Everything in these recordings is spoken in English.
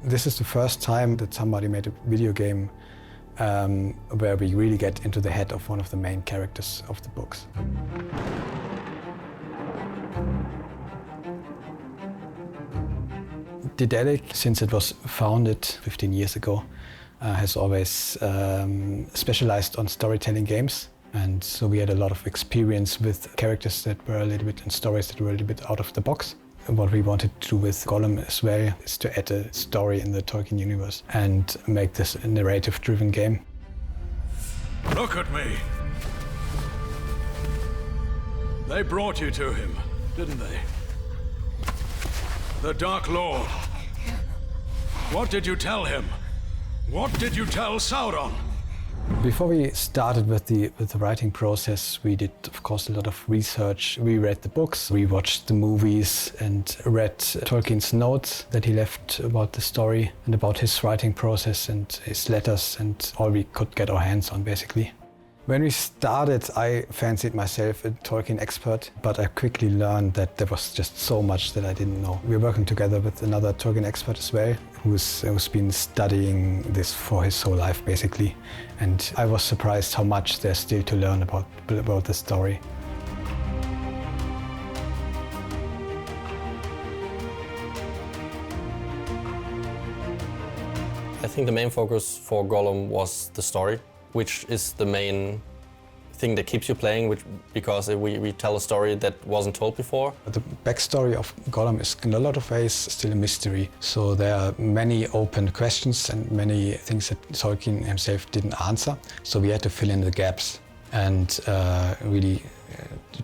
This is the first time that somebody made a video game where we really get into the head of one of the main characters of the books. Daedalic, since it was founded 15 years ago, has always specialized on storytelling games. And so we had a lot of experience with characters that were a little bit, and stories that were a little bit out of the box. And what we wanted to do with Gollum as well is to add a story in the Tolkien universe and make this a narrative-driven game. Look at me! They brought you to him, didn't they? The Dark Lord. What did you tell him? What did you tell Sauron? Before we started with the writing process, we did, of course, a lot of research. We read the books, we watched the movies, and read Tolkien's notes that he left about the story and about his writing process and his letters and all we could get our hands on, basically. When we started, I fancied myself a Tolkien expert, but I quickly learned that there was just so much that I didn't know. We're working together with another Tolkien expert as well, who's been studying this for his whole life, basically. And I was surprised how much there's still to learn about the story. I think the main focus for Gollum was the story, which is the main thing that keeps you playing, because we tell a story that wasn't told before. The backstory of Gollum is in a lot of ways still a mystery. So there are many open questions and many things that Tolkien himself didn't answer. So we had to fill in the gaps and really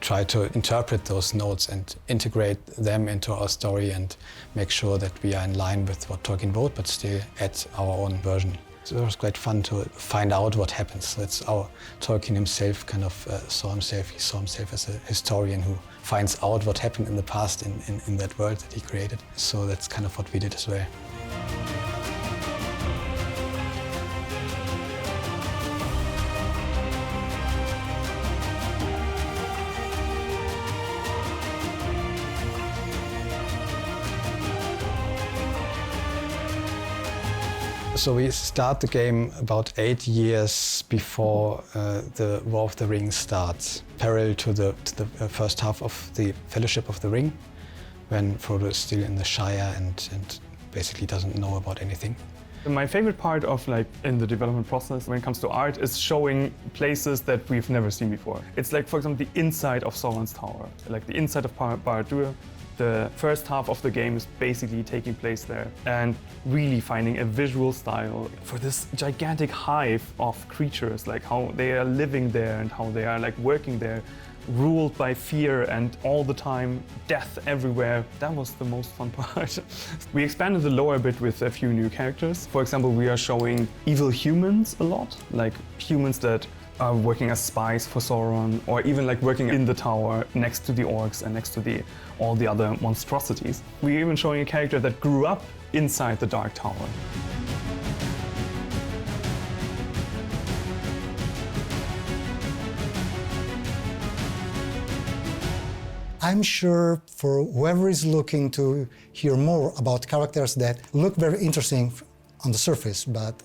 try to interpret those notes and integrate them into our story and make sure that we are in line with what Tolkien wrote, but still add our own version. So it was quite fun to find out what happens. So it's how Tolkien himself kind of saw himself. He saw himself as a historian who finds out what happened in the past in that world that he created. So that's kind of what we did as well. So we start the game about 8 years before the War of the Ring starts, parallel to the first half of the Fellowship of the Ring, when Frodo is still in the Shire and basically doesn't know about anything. My favorite part of in the development process when it comes to art is showing places that we've never seen before. It's like, for example, the inside of Sauron's tower, like the inside of Barad-dûr. The first half of the game is basically taking place there and really finding a visual style for this gigantic hive of creatures, like how they are living there and how they are working there, ruled by fear and all the time death everywhere. That was the most fun part. We expanded the lore a bit with a few new characters. For example, we are showing evil humans a lot, like humans that are working as spies for Sauron, or even working in the tower next to the orcs and next to all the other monstrosities. We're even showing a character that grew up inside the Dark Tower. I'm sure for whoever is looking to hear more about characters that look very interesting on the surface, but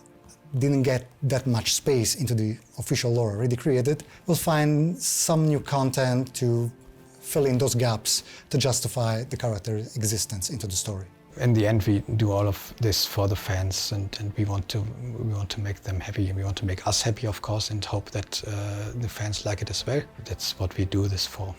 didn't get that much space into the official lore already created, will find some new content to fill in those gaps to justify the character's existence into the story. In the end, we do all of this for the fans, and we want to make them happy. We want to make us happy, of course, and hope that the fans like it as well. That's what we do this for.